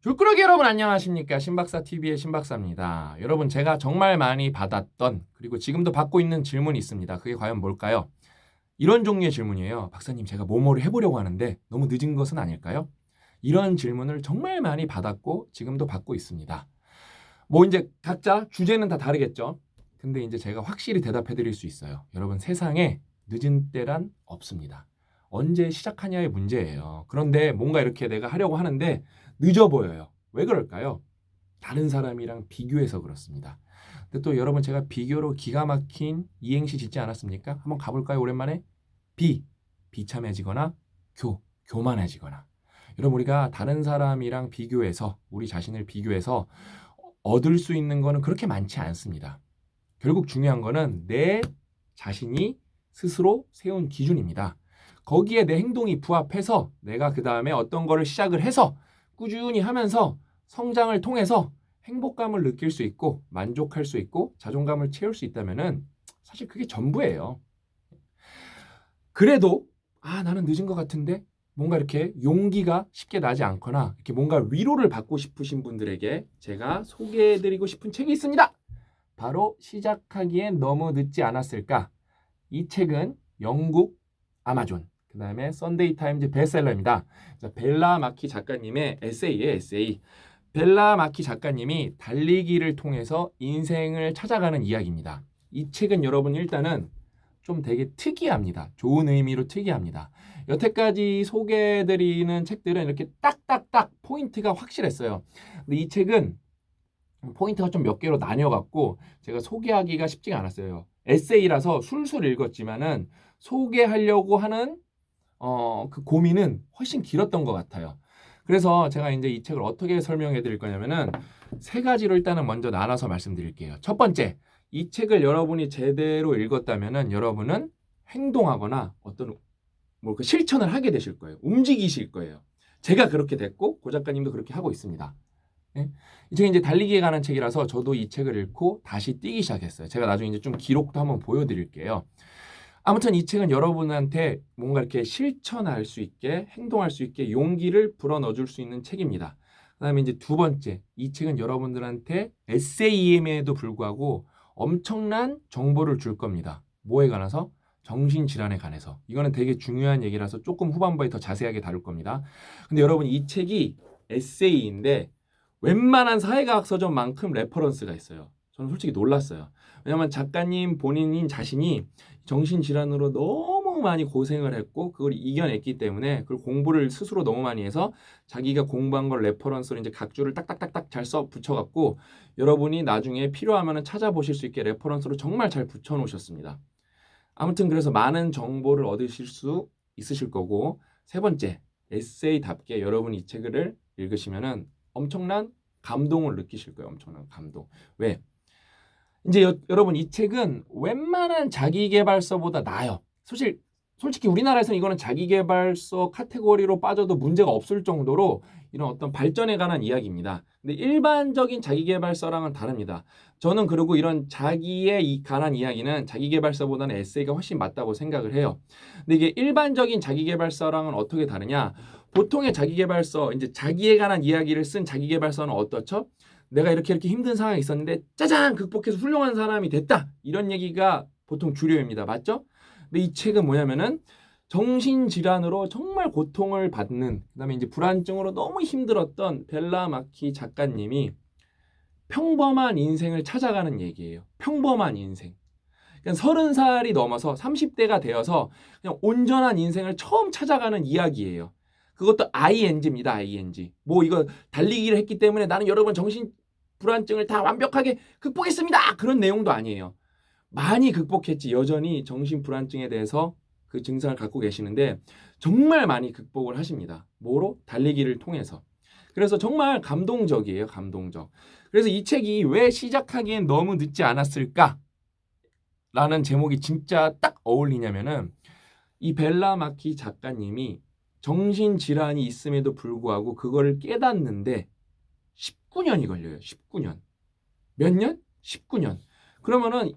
줄꾸러기 여러분 안녕하십니까? 신박사TV의 신박사입니다. 여러분 제가 정말 많이 받았던 그리고 지금도 받고 있는 질문이 있습니다. 그게 과연 뭘까요? 이런 종류의 질문이에요. 박사님 제가 뭐뭐를 해보려고 하는데 너무 늦은 것은 아닐까요? 이런 질문을 정말 많이 받았고 지금도 받고 있습니다. 뭐 이제 각자 주제는 다 다르겠죠. 근데 이제 제가 확실히 대답해 드릴 수 있어요. 여러분 세상에 늦은 때란 없습니다. 언제 시작하냐의 문제예요. 그런데 뭔가 이렇게 내가 하려고 하는데 늦어 보여요. 왜 그럴까요? 다른 사람이랑 비교해서 그렇습니다. 근데 또 여러분 제가 비교로 기가 막힌 이행시 짓지 않았습니까? 한번 가볼까요? 오랜만에 비참해지거나 교만해지거나. 여러분 우리가 다른 사람이랑 비교해서 우리 자신을 비교해서 얻을 수 있는 거는 그렇게 많지 않습니다. 결국 중요한 거는 내 자신이 스스로 세운 기준입니다. 거기에 내 행동이 부합해서 내가 그 다음에 어떤 거를 시작을 해서 꾸준히 하면서 성장을 통해서 행복감을 느낄 수 있고 만족할 수 있고 자존감을 채울 수 있다면은 사실 그게 전부예요. 그래도 나는 늦은 것 같은데 뭔가 이렇게 용기가 쉽게 나지 않거나 이렇게 뭔가 위로를 받고 싶으신 분들에게 제가 소개해드리고 싶은 책이 있습니다. 바로 시작하기엔 너무 늦지 않았을까? 이 책은 영국 아마존, 그 다음에 썬데이 타임즈 베스트셀러입니다. 벨라 마키 작가님의 에세이예요, 에세이. 벨라 마키 작가님이 달리기를 통해서 인생을 찾아가는 이야기입니다. 이 책은 여러분 일단은 좀 되게 특이합니다. 좋은 의미로 특이합니다. 여태까지 소개해드리는 책들은 이렇게 딱딱딱 포인트가 확실했어요. 근데 이 책은 포인트가 좀 몇 개로 나뉘어갖고 제가 소개하기가 쉽지가 않았어요. 에세이라서 술술 읽었지만은 소개하려고 하는 그 고민은 훨씬 길었던 것 같아요. 그래서 제가 이제 이 책을 어떻게 설명해 드릴 거냐면은 세 가지로 일단은 먼저 나눠서 말씀드릴게요. 첫 번째, 이 책을 여러분이 제대로 읽었다면은 여러분은 행동하거나 어떤 뭐 그 실천을 하게 되실 거예요. 움직이실 거예요. 제가 그렇게 됐고 고 작가님도 그렇게 하고 있습니다. 네? 이 책이 이제 달리기에 관한 책이라서 저도 이 책을 읽고 다시 뛰기 시작했어요. 제가 나중에 이제 좀 기록도 한번 보여드릴게요. 아무튼 이 책은 여러분한테 뭔가 이렇게 실천할 수 있게 행동할 수 있게 용기를 불어넣어줄 수 있는 책입니다. 그다음에 이제 두 번째, 이 책은 여러분들한테 에세이임에도 불구하고 엄청난 정보를 줄 겁니다. 뭐에 관해서? 정신질환에 관해서. 이거는 되게 중요한 얘기라서 조금 후반부에 더 자세하게 다룰 겁니다. 근데 여러분 이 책이 에세이인데 웬만한 사회과학 서적만큼 레퍼런스가 있어요. 저는 솔직히 놀랐어요. 왜냐하면 작가님 본인 자신이 정신질환으로 너무 많이 고생을 했고 그걸 이겨냈기 때문에 그걸 공부를 스스로 너무 많이 해서 자기가 공부한 걸 레퍼런스로 이제 각주를 딱딱딱딱 잘 써 붙여갖고 여러분이 나중에 필요하면 찾아보실 수 있게 레퍼런스로 정말 잘 붙여놓으셨습니다. 아무튼 그래서 많은 정보를 얻으실 수 있으실 거고 세 번째 에세이답게 여러분이 이 책을 읽으시면은 엄청난 감동을 느끼실 거예요. 엄청난 감동. 왜? 이제 여러분 이 책은 웬만한 자기계발서보다 나아요. 솔직히 우리나라에서는 이거는 자기계발서 카테고리로 빠져도 문제가 없을 정도로 이런 어떤 발전에 관한 이야기입니다. 근데 일반적인 자기계발서랑은 다릅니다. 저는 그리고 이런 자기에 관한 이야기는 자기계발서보다는 에세이가 훨씬 맞다고 생각을 해요. 근데 이게 일반적인 자기계발서랑은 어떻게 다르냐? 보통의 자기계발서, 이제 자기에 관한 이야기를 쓴 자기계발서는 어떻죠? 내가 이렇게 힘든 상황이 있었는데 짜잔 극복해서 훌륭한 사람이 됐다. 이런 얘기가 보통 주류입니다. 맞죠? 근데 이 책은 뭐냐면은 정신질환으로 정말 고통을 받는 그다음에 이제 불안증으로 너무 힘들었던 벨라 마키 작가님이 평범한 인생을 찾아가는 얘기예요. 평범한 인생. 그러니까 30살이 넘어서 30대가 되어서 그냥 온전한 인생을 처음 찾아가는 이야기예요. 그것도 ING입니다. ING. 뭐 이거 달리기를 했기 때문에 나는 여러분 정신 불안증을 다 완벽하게 극복했습니다. 그런 내용도 아니에요. 많이 극복했지. 여전히 정신 불안증에 대해서 그 증상을 갖고 계시는데 정말 많이 극복을 하십니다. 뭐로? 달리기를 통해서. 그래서 정말 감동적이에요. 감동적. 그래서 이 책이 왜 시작하기엔 너무 늦지 않았을까? 라는 제목이 진짜 딱 어울리냐면은 이 벨라 마키 작가님이 정신질환이 있음에도 불구하고 그거를 깨닫는데 19년이 걸려요. 19년. 몇 년? 19년. 그러면은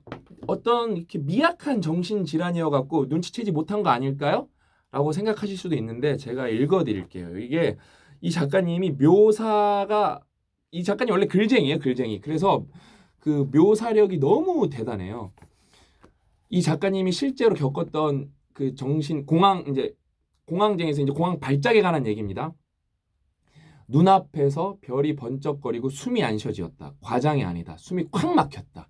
어떤 이렇게 미약한 정신질환이어 갖고 눈치채지 못한 거 아닐까요? 라고 생각하실 수도 있는데 제가 읽어 드릴게요. 이게 이 작가님이 묘사가 이 작가님 원래 글쟁이에요, 글쟁이. 그래서 그 묘사력이 너무 대단해요. 이 작가님이 실제로 겪었던 그 정신 공황 이제 공황장애에서 이제 공황 발작에 관한 얘기입니다. 눈앞에서 별이 번쩍거리고 숨이 안 쉬어지었다. 과장이 아니다. 숨이 콱 막혔다.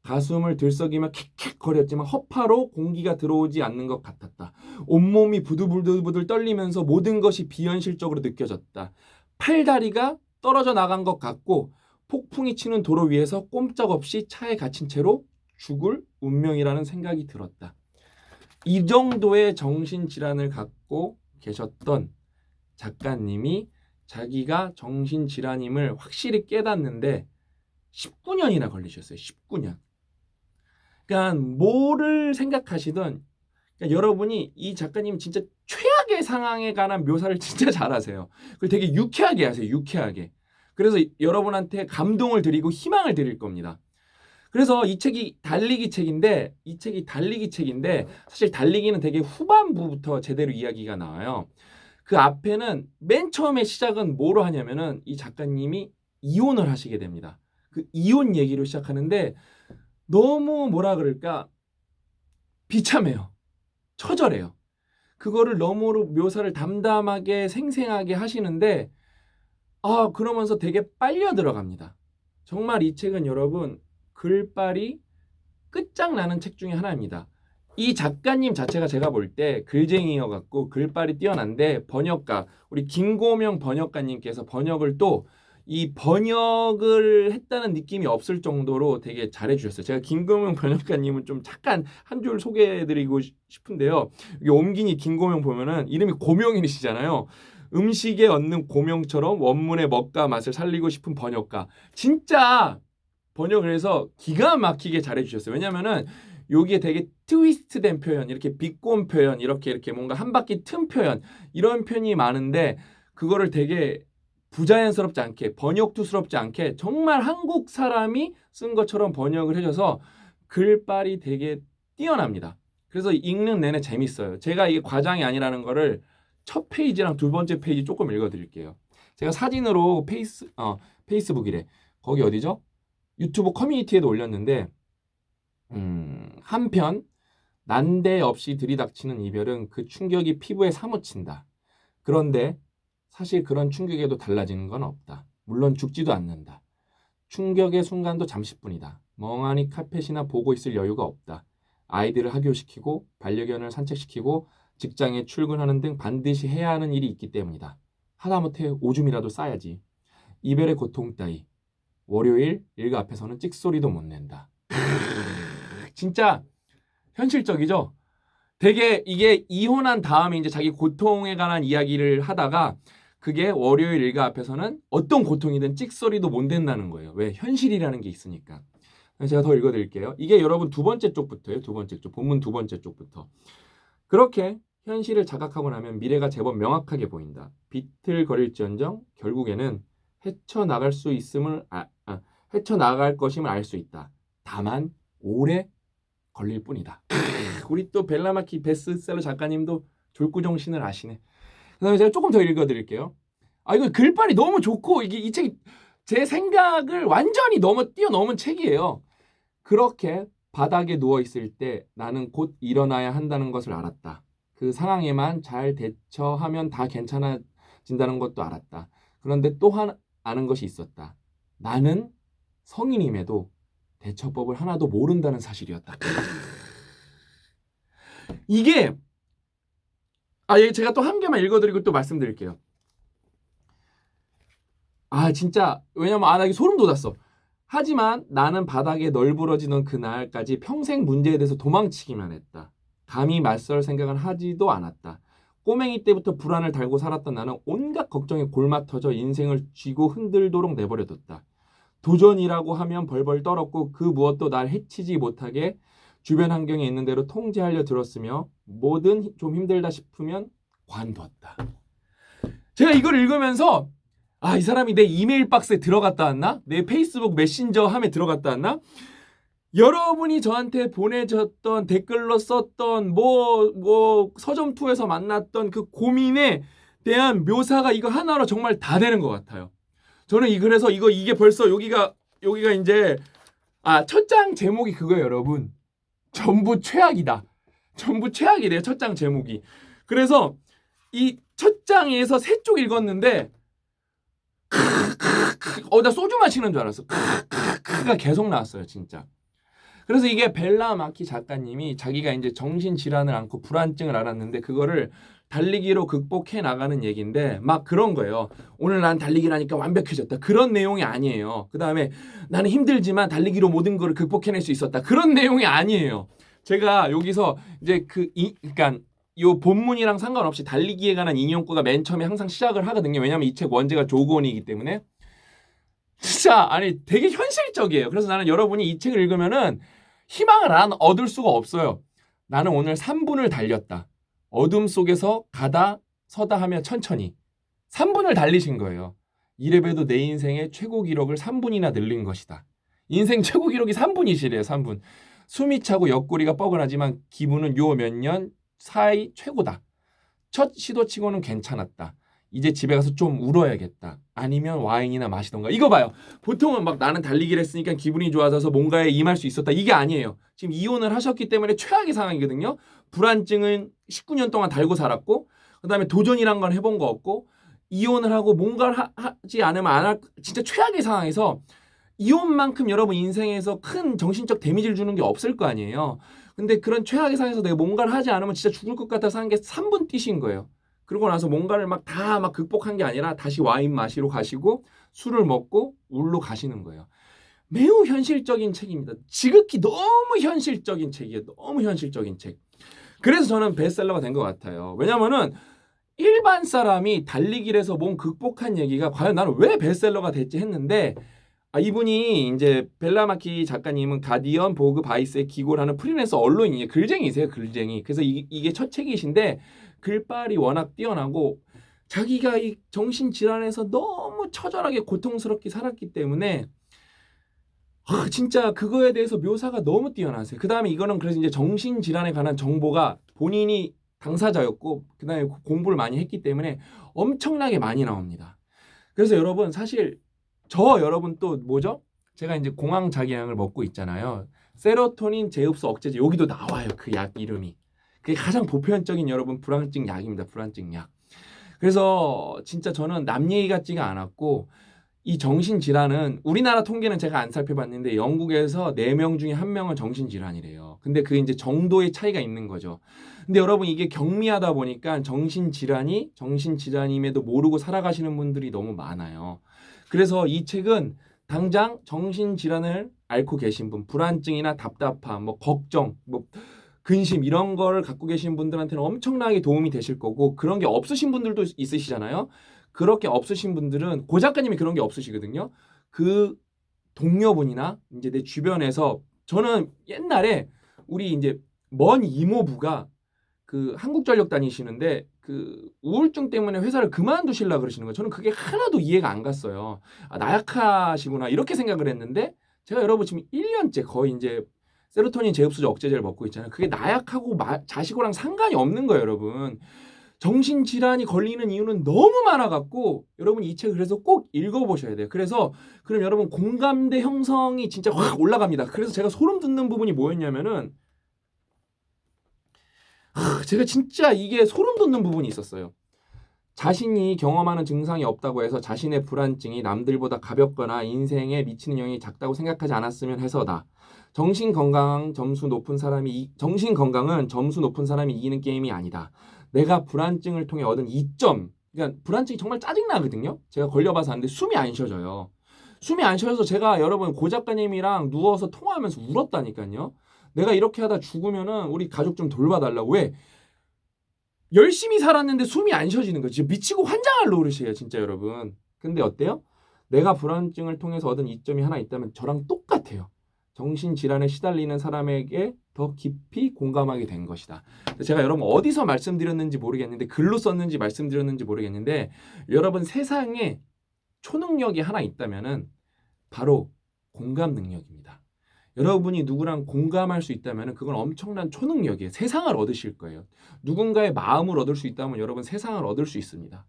가슴을 들썩이며 킥킥거렸지만 허파로 공기가 들어오지 않는 것 같았다. 온몸이 부들부들 떨리면서 모든 것이 비현실적으로 느껴졌다. 팔다리가 떨어져 나간 것 같고 폭풍이 치는 도로 위에서 꼼짝없이 차에 갇힌 채로 죽을 운명이라는 생각이 들었다. 이 정도의 정신질환을 갖고 계셨던 작가님이 자기가 정신질환임을 확실히 깨닫는데 19년이나 걸리셨어요. 19년. 그러니까 뭐를 생각하시든 그러니까 여러분이 이 작가님 진짜 최악의 상황에 관한 묘사를 진짜 잘하세요. 그걸 되게 유쾌하게 하세요. 유쾌하게. 그래서 여러분한테 감동을 드리고 희망을 드릴 겁니다. 그래서 이 책이 달리기 책인데 사실 달리기는 되게 후반부부터 제대로 이야기가 나와요. 그 앞에는 맨 처음에 시작은 뭐로 하냐면은 이 작가님이 이혼을 하시게 됩니다. 그 이혼 얘기로 시작하는데 너무 뭐라 그럴까 비참해요. 처절해요. 그거를 너무 묘사를 담담하게 생생하게 하시는데 그러면서 되게 빨려 들어갑니다. 정말 이 책은 여러분 글빨이 끝장나는 책 중에 하나입니다. 이 작가님 자체가 제가 볼 때 글쟁이여갖고 글빨이 뛰어난데 번역가 우리 김고명 번역가님께서 번역을 또 이 번역을 했다는 느낌이 없을 정도로 되게 잘해주셨어요. 제가 김고명 번역가님은 좀 잠깐 한 줄 소개해드리고 싶은데요. 여기 옴기니 김고명 보면은 이름이 고명이시잖아요. 음식에 얻는 고명처럼 원문의 먹과 맛을 살리고 싶은 번역가. 진짜 번역을 해서 기가 막히게 잘해주셨어요. 왜냐면은 여기에 되게 트위스트된 표현, 이렇게 비꼰 표현, 이렇게 뭔가 한 바퀴 튼 표현 이런 표현이 많은데 그거를 되게 부자연스럽지 않게 번역투스럽지 않게 정말 한국 사람이 쓴 것처럼 번역을 해줘서 글빨이 되게 뛰어납니다. 그래서 읽는 내내 재밌어요. 제가 이게 과장이 아니라는 거를 첫 페이지랑 두 번째 페이지 조금 읽어드릴게요. 제가 사진으로 페이스북이래. 거기 어디죠? 유튜브 커뮤니티에도 올렸는데 한편 난데없이 들이닥치는 이별은 그 충격이 피부에 사무친다. 그런데 사실 그런 충격에도 달라지는 건 없다. 물론 죽지도 않는다. 충격의 순간도 잠시뿐이다. 멍하니 카펫이나 보고 있을 여유가 없다. 아이들을 학교시키고 반려견을 산책시키고 직장에 출근하는 등 반드시 해야 하는 일이 있기 때문이다. 하다못해 오줌이라도 싸야지. 이별의 고통 따위. 월요일 일가 앞에서는 찍소리도 못 낸다. 진짜 현실적이죠? 되게 이게 이혼한 다음에 이제 자기 고통에 관한 이야기를 하다가 그게 월요일 일가 앞에서는 어떤 고통이든 찍소리도 못 낸다는 거예요. 왜? 현실이라는 게 있으니까. 제가 더 읽어드릴게요. 이게 여러분 두 번째 쪽부터예요. 두 번째 쪽. 본문 두 번째 쪽부터. 그렇게 현실을 자각하고 나면 미래가 제법 명확하게 보인다. 비틀거릴지언정 결국에는 헤쳐나갈 수 있음을 헤쳐나갈 것임을 알 수 있다. 다만 오래 걸릴 뿐이다. 우리 또 벨라마키 베스트셀러 작가님도 졸구정신을 아시네. 그다음에 제가 조금 더 읽어드릴게요. 이거 글빨이 너무 좋고 이 책이 제 생각을 완전히 뛰어넘은 책이에요. 그렇게 바닥에 누워있을 때 나는 곧 일어나야 한다는 것을 알았다. 그 상황에만 잘 대처하면 다 괜찮아진다는 것도 알았다. 그런데 또 아는 것이 있었다. 나는 성인임에도 대처법을 하나도 모른다는 사실이었다. 이게 제가 또 한 개만 읽어드리고 또 말씀드릴게요. 진짜 왜냐면 나 이게 소름 돋았어. 하지만 나는 바닥에 널브러지던 그날까지 평생 문제에 대해서 도망치기만 했다. 감히 맞설 생각은 하지도 않았다. 꼬맹이 때부터 불안을 달고 살았던 나는 온갖 걱정에 골마 터져 인생을 쥐고 흔들도록 내버려뒀다. 도전이라고 하면 벌벌 떨었고 그 무엇도 날 해치지 못하게 주변 환경에 있는 대로 통제하려 들었으며 뭐든 좀 힘들다 싶으면 관뒀다. 제가 이걸 읽으면서 이 사람이 내 이메일 박스에 들어갔다 왔나? 내 페이스북 메신저 함에 들어갔다 왔나? 여러분이 저한테 보내줬던 댓글로 썼던 서점투에서 만났던 그 고민에 대한 묘사가 이거 하나로 정말 다 되는 것 같아요. 저는 그래서 이게 벌써 여기가 이제 첫 장 제목이 그거예요, 여러분. 전부 최악이다. 전부 최악이래요, 첫 장 제목이. 그래서 이 첫 장에서 3쪽 읽었는데 나 소주 마시는 줄 알았어. 가 계속 나왔어요, 진짜. 그래서 이게 벨라 마키 작가님이 자기가 이제 정신질환을 앓고 불안증을 앓았는데 그거를 달리기로 극복해 나가는 얘기인데 막 그런 거예요. 오늘 난 달리기를 하니까 완벽해졌다. 그런 내용이 아니에요. 그 다음에 나는 힘들지만 달리기로 모든 걸 극복해낼 수 있었다. 그런 내용이 아니에요. 제가 여기서 이제 그러니까 요 본문이랑 상관없이 달리기에 관한 인용구가 맨 처음에 항상 시작을 하거든요. 왜냐하면 이 책 원제가 조건이기 때문에. 진짜 되게 현실적이에요. 그래서 나는 여러분이 이 책을 읽으면은 희망을 얻을 수가 없어요. 나는 오늘 3분을 달렸다. 어둠 속에서 가다 서다 하며 천천히 3분을 달리신 거예요. 이래봬도 내 인생의 최고 기록을 3분이나 늘린 것이다. 인생 최고 기록이 3분이시래요. 3분. 숨이 차고 옆구리가 뻐근하지만 기분은 요 몇 년 사이 최고다. 첫 시도치고는 괜찮았다. 이제 집에 가서 좀 울어야겠다. 아니면 와인이나 마시던가. 이거 봐요. 보통은 막 나는 달리기를 했으니까 기분이 좋아져서 뭔가에 임할 수 있었다. 이게 아니에요. 지금 이혼을 하셨기 때문에 최악의 상황이거든요. 불안증은 19년 동안 달고 살았고 그다음에 도전이란 건 해본 거 없고 이혼을 하고 뭔가를 하지 않으면 안 할 진짜 최악의 상황에서 이혼만큼 여러분 인생에서 큰 정신적 데미지를 주는 게 없을 거 아니에요. 근데 그런 최악의 상황에서 내가 뭔가를 하지 않으면 진짜 죽을 것 같아서 한 게 3분 뛰신 거예요. 그러고 나서 뭔가를 다 극복한 게 아니라 다시 와인 마시러 가시고 술을 먹고 울러 가시는 거예요. 매우 현실적인 책입니다. 지극히 너무 현실적인 책이에요. 너무 현실적인 책. 그래서 저는 베스트셀러가 된 것 같아요. 왜냐면은 일반 사람이 달리기를 해서 뭔 극복한 얘기가 과연 나는 왜 베스트셀러가 됐지 했는데 이분이 이제 벨라마키 작가님은 가디언, 보그, 바이스의 기고라는 프리랜서 언론인이에요. 글쟁이세요, 글쟁이. 그래서 이게 첫 책이신데 글빨이 워낙 뛰어나고 자기가 이 정신질환에서 너무 처절하게 고통스럽게 살았기 때문에 진짜 그거에 대해서 묘사가 너무 뛰어나세요. 그 다음에 이거는 그래서 이제 정신질환에 관한 정보가 본인이 당사자였고 그 다음에 공부를 많이 했기 때문에 엄청나게 많이 나옵니다. 그래서 여러분 사실 여러분 또 뭐죠? 제가 이제 공황장애약을 먹고 있잖아요. 세로토닌 재흡수 억제제 여기도 나와요. 그 약 이름이. 그게 가장 보편적인 여러분 불안증 약입니다. 불안증 약. 그래서 진짜 저는 남 얘기 같지가 않았고 이 정신질환은 우리나라 통계는 제가 안 살펴봤는데 영국에서 4명 중에 1명은 정신질환이래요. 근데 그게 이제 정도의 차이가 있는 거죠. 근데 여러분 이게 경미하다 보니까 정신질환임에도 모르고 살아가시는 분들이 너무 많아요. 그래서 이 책은 당장 정신질환을 앓고 계신 분, 불안증이나 답답함, 걱정, 근심 이런 거를 갖고 계신 분들한테는 엄청나게 도움이 되실 거고 그런 게 없으신 분들도 있으시잖아요. 그렇게 없으신 분들은 고 작가님이 그런 게 없으시거든요. 그 동료분이나 이제 내 주변에서 저는 옛날에 우리 이제 먼 이모부가 그 한국전력 다니시는데 그 우울증 때문에 회사를 그만두시려고 그러시는 거예요. 저는 그게 하나도 이해가 안 갔어요. 나약하시구나 이렇게 생각을 했는데 제가 여러분 지금 1년째 거의 이제 세로토닌 재흡수제 억제제를 먹고 있잖아요. 그게 나약하고 자식이랑 상관이 없는 거예요, 여러분. 정신질환이 걸리는 이유는 너무 많아갖고 여러분 이 책을 그래서 꼭 읽어보셔야 돼요. 그래서 그럼 여러분 공감대 형성이 진짜 확 올라갑니다. 그래서 제가 소름 돋는 부분이 뭐였냐면은 제가 진짜 이게 소름 돋는 부분이 있었어요. 자신이 경험하는 증상이 없다고 해서 자신의 불안증이 남들보다 가볍거나 인생에 미치는 영향이 작다고 생각하지 않았으면 해서다. 정신건강은 점수 높은 사람이 이기는 게임이 아니다. 내가 불안증을 통해 얻은 이점, 그러니까 불안증이 정말 짜증나거든요. 제가 걸려봐서 아는데 숨이 안 쉬어져요. 숨이 안 쉬어서 제가 여러분 고 작가님이랑 누워서 통화하면서 울었다니까요. 내가 이렇게 하다 죽으면은 우리 가족 좀 돌봐달라고. 왜? 열심히 살았는데 숨이 안 쉬어지는 거지. 미치고 환장할 노릇이에요, 진짜 여러분. 근데 어때요? 내가 불안증을 통해서 얻은 이점이 하나 있다면 저랑 똑같아요. 정신질환에 시달리는 사람에게 더 깊이 공감하게 된 것이다. 제가 여러분 어디서 말씀드렸는지 모르겠는데 글로 썼는지 말씀드렸는지 모르겠는데 여러분 세상에 초능력이 하나 있다면은 바로 공감 능력입니다. 여러분이 누구랑 공감할 수 있다면 그건 엄청난 초능력이에요. 세상을 얻으실 거예요. 누군가의 마음을 얻을 수 있다면 여러분 세상을 얻을 수 있습니다.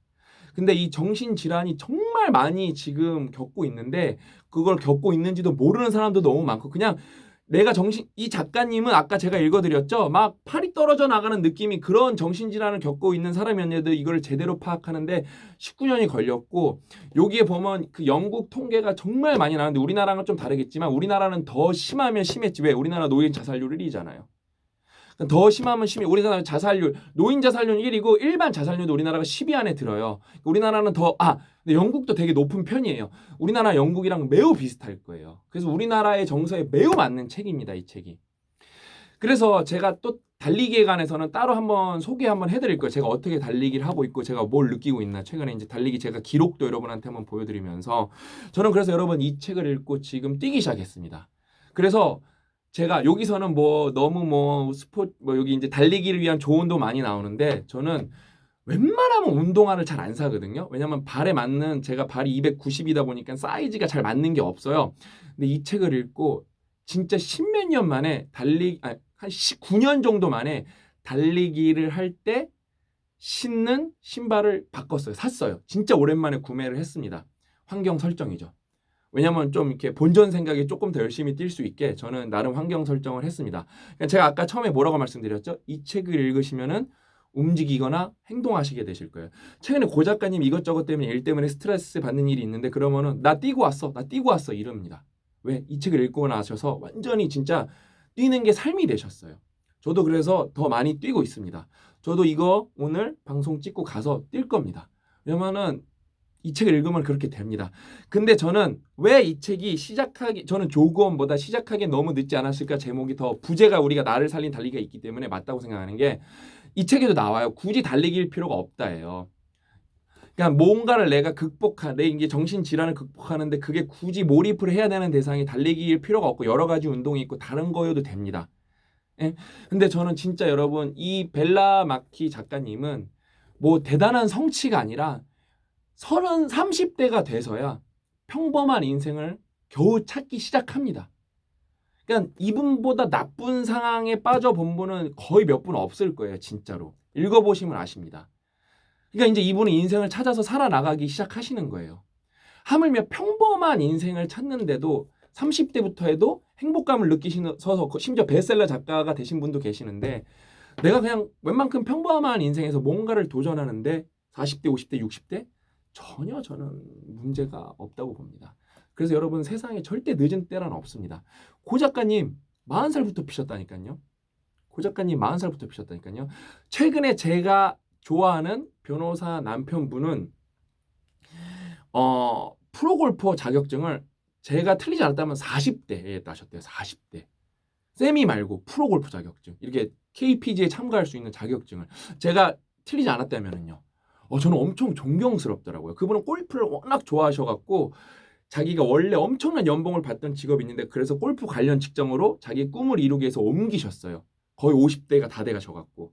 근데 이 정신질환이 정말 많이 지금 겪고 있는데 그걸 겪고 있는지도 모르는 사람도 너무 많고 그냥 내가 이 작가님은 아까 제가 읽어드렸죠. 막 팔이 떨어져 나가는 느낌이 그런 정신질환을 겪고 있는 사람이었는데도 이걸 제대로 파악하는데 19년이 걸렸고 여기에 보면 그 영국 통계가 정말 많이 나오는데 우리나라랑 좀 다르겠지만 우리나라는 더 심하면 심했지. 왜? 우리나라 노인 자살률 1위잖아요. 더 심하면 심해. 우리나라 자살률, 노인 자살률 1위고 일반 자살률도 우리나라가 10위 안에 들어요. 우리나라는 근데 영국도 되게 높은 편이에요. 우리나라 영국이랑 매우 비슷할 거예요. 그래서 우리나라의 정서에 매우 맞는 책입니다, 이 책이. 그래서 제가 또 달리기에 관해서는 따로 한번 소개 한번 해드릴 거예요. 제가 어떻게 달리기를 하고 있고 제가 뭘 느끼고 있나. 최근에 이제 달리기 제가 기록도 여러분한테 한번 보여드리면서 저는 그래서 여러분 이 책을 읽고 지금 뛰기 시작했습니다. 그래서 제가 여기서는 뭐 너무 여기 이제 달리기를 위한 조언도 많이 나오는데 저는 웬만하면 운동화를 잘 안 사거든요. 왜냐면 발에 맞는 제가 발이 290이다 보니까 사이즈가 잘 맞는 게 없어요. 근데 이 책을 읽고 진짜 십몇 년 만에 한 19년 정도 만에 달리기를 할 때 신는 신발을 바꿨어요. 샀어요. 진짜 오랜만에 구매를 했습니다. 환경 설정이죠. 왜냐면 좀 이렇게 본전 생각이 조금 더 열심히 뛸 수 있게 저는 나름 환경 설정을 했습니다. 그러니까 제가 아까 처음에 뭐라고 말씀드렸죠? 이 책을 읽으시면은 움직이거나 행동하시게 되실 거예요. 최근에 고 작가님 이것저것 때문에 일 때문에 스트레스 받는 일이 있는데 그러면은 나 뛰고 왔어 이럽니다. 왜? 이 책을 읽고 나셔서 완전히 진짜 뛰는 게 삶이 되셨어요. 저도 그래서 더 많이 뛰고 있습니다. 저도 이거 오늘 방송 찍고 가서 뛸 겁니다. 왜냐면은 이 책을 읽으면 그렇게 됩니다. 근데 저는 왜 이 책이 저는 조건보다 시작하기 너무 늦지 않았을까 제목이 더 부제가 우리가 나를 살린 달리기가 있기 때문에 맞다고 생각하는 게 이 책에도 나와요. 굳이 달리기일 필요가 없다예요. 그러니까 뭔가를 내 이게 정신질환을 극복하는데 그게 굳이 몰입을 해야 되는 대상이 달리기일 필요가 없고 여러 가지 운동이 있고 다른 거여도 됩니다. 예? 근데 저는 진짜 여러분 이 벨라 마키 작가님은 뭐 대단한 성취가 아니라 30대가 돼서야 평범한 인생을 겨우 찾기 시작합니다. 그러니까 이분보다 나쁜 상황에 빠져본 분은 거의 몇 분 없을 거예요. 진짜로. 읽어보시면 아십니다. 그러니까 이제 이분은 인생을 찾아서 살아나가기 시작하시는 거예요. 하물며 평범한 인생을 찾는데도 30대부터 해도 행복감을 느끼셔서 심지어 베스트셀러 작가가 되신 분도 계시는데 내가 그냥 웬만큼 평범한 인생에서 뭔가를 도전하는데 40대, 50대, 60대 전혀 저는 문제가 없다고 봅니다. 그래서 여러분 세상에 절대 늦은 때란 없습니다. 고 작가님 40살부터 피셨다니까요. 고 작가님 40살부터 피셨다니까요. 최근에 제가 좋아하는 변호사 남편분은 프로골퍼 자격증을 제가 틀리지 않았다면 40대에 따셨대요. 40대. 세미 말고 프로골퍼 자격증. 이렇게 KPGA에 참가할 수 있는 자격증을 제가 틀리지 않았다면은요. 저는 엄청 존경스럽더라고요. 그분은 골프를 워낙 좋아하셔갖고 자기가 원래 엄청난 연봉을 받던 직업이 있는데 그래서 골프 관련 직장으로 자기 꿈을 이루기 위해서 옮기셨어요. 거의 50대가 다 돼가셔갖고.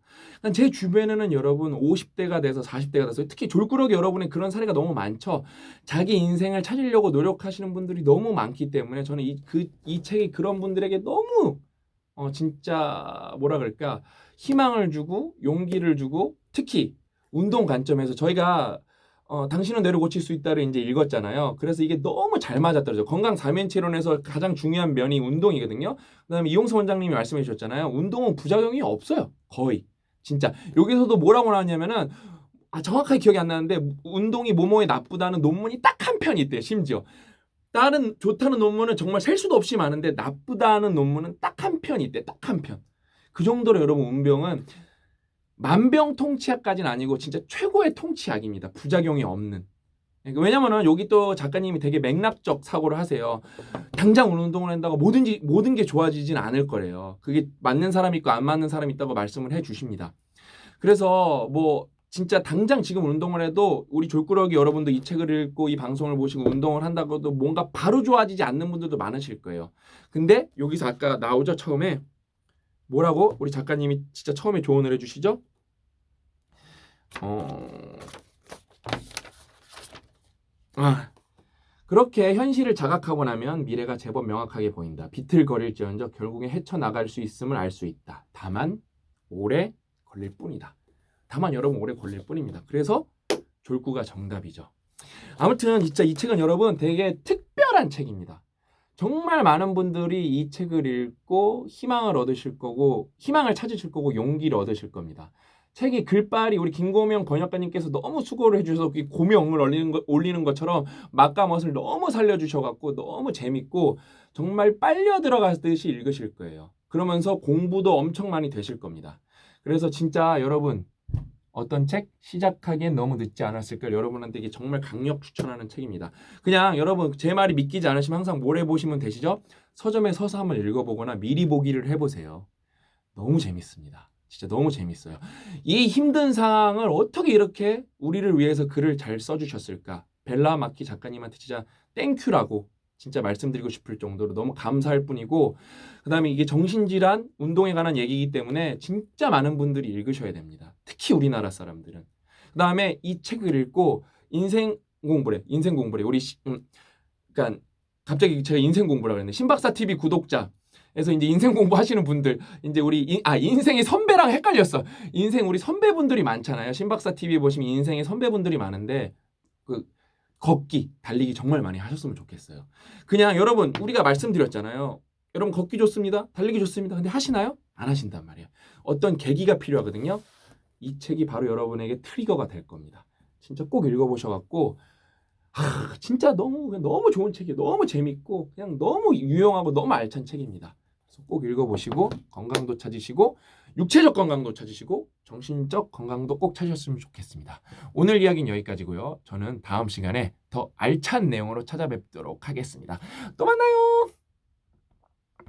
제 주변에는 여러분 50대가 돼서 40대가 돼서 특히 졸꾸러기 여러분의 그런 사례가 너무 많죠. 자기 인생을 찾으려고 노력하시는 분들이 너무 많기 때문에 저는 이 책이 그런 분들에게 너무 진짜 뭐라 그럴까 희망을 주고 용기를 주고 특히 운동 관점에서 저희가 당신은 뇌를 고칠 수 있다를 이제 읽었잖아요. 그래서 이게 너무 잘 맞아떨어져. 건강 삼연체론에서 가장 중요한 면이 운동이거든요. 그다음에 이용수 원장님이 말씀해 주셨잖아요. 운동은 부작용이 없어요. 거의. 진짜. 여기서도 뭐라고 나왔냐면은 정확하게 기억이 안 나는데 운동이 뭐뭐에 나쁘다는 논문이 딱 한 편이 있대요. 심지어. 다른 좋다는 논문은 정말 셀 수도 없이 많은데 나쁘다는 논문은 딱 한 편이 있대. 딱 한 편. 그 정도로 여러분 운병은 만병통치약까지는 아니고 진짜 최고의 통치약입니다. 부작용이 없는. 왜냐면은 여기 또 작가님이 되게 맥락적 사고를 하세요. 당장 운동을 한다고 모든 게 좋아지진 않을 거래요. 그게 맞는 사람이 있고 안 맞는 사람이 있다고 말씀을 해 주십니다. 그래서 뭐 진짜 당장 지금 운동을 해도 우리 졸꾸러기 여러분도 이 책을 읽고 이 방송을 보시고 운동을 한다고도 뭔가 바로 좋아지지 않는 분들도 많으실 거예요. 근데 여기서 아까 나오죠 처음에 뭐라고 우리 작가님이 진짜 처음에 조언을 해주시죠? 그렇게 현실을 자각하고 나면 미래가 제법 명확하게 보인다. 비틀거릴지언정 결국에 헤쳐나갈 수 있음을 알 수 있다. 다만 오래 걸릴 뿐이다. 다만 여러분 오래 걸릴 뿐입니다. 그래서 졸구가 정답이죠. 아무튼 진짜 이 책은 여러분 되게 특별한 책입니다. 정말 많은 분들이 이 책을 읽고 희망을 얻으실 거고 희망을 찾으실 거고 용기를 얻으실 겁니다. 책이 글발이 우리 김고명 번역가님께서 너무 수고를 해주셔서 고명을 올리는 것처럼 맛과멋을 너무 살려주셔갖고 너무 재밌고 정말 빨려 들어가듯이 읽으실 거예요. 그러면서 공부도 엄청 많이 되실 겁니다. 그래서 진짜 여러분 어떤 책 시작하기엔 너무 늦지 않았을까 여러분한테 이게 정말 강력 추천하는 책입니다. 그냥 여러분 제 말이 믿기지 않으시면 항상 모래 보시면 되시죠? 서점에 서서 한번 읽어보거나 미리 보기를 해보세요. 너무 재밌습니다. 진짜 너무 재밌어요. 이 힘든 상황을 어떻게 이렇게 우리를 위해서 글을 잘 써주셨을까? 벨라 마키 작가님한테 진짜 땡큐라고 진짜 말씀드리고 싶을 정도로 너무 감사할 뿐이고 그 다음에 이게 정신질환 운동에 관한 얘기이기 때문에 진짜 많은 분들이 읽으셔야 됩니다. 특히 우리나라 사람들은. 그 다음에 이 책을 읽고 인생 공부래. 그러니까 갑자기 제가 인생 공부라고 그랬는데 신박사 TV 구독자 그래서 이제 인생 공부하시는 분들 이제 인생의 선배랑 헷갈렸어. 인생 우리 선배분들이 많잖아요. 신박사 TV 보시면 인생의 선배분들이 많은데 그 걷기, 달리기 정말 많이 하셨으면 좋겠어요. 그냥 여러분 우리가 말씀드렸잖아요. 여러분 걷기 좋습니다. 달리기 좋습니다. 근데 하시나요? 안 하신단 말이에요. 어떤 계기가 필요하거든요. 이 책이 바로 여러분에게 트리거가 될 겁니다. 진짜 꼭 읽어보셔갖고 진짜 너무 좋은 책이에요. 너무 재밌고 그냥 너무 유용하고 너무 알찬 책입니다. 그래서 꼭 읽어보시고 건강도 찾으시고 육체적 건강도 찾으시고 정신적 건강도 꼭 찾으셨으면 좋겠습니다. 오늘 이야기는 여기까지고요. 저는 다음 시간에 더 알찬 내용으로 찾아뵙도록 하겠습니다. 또 만나요.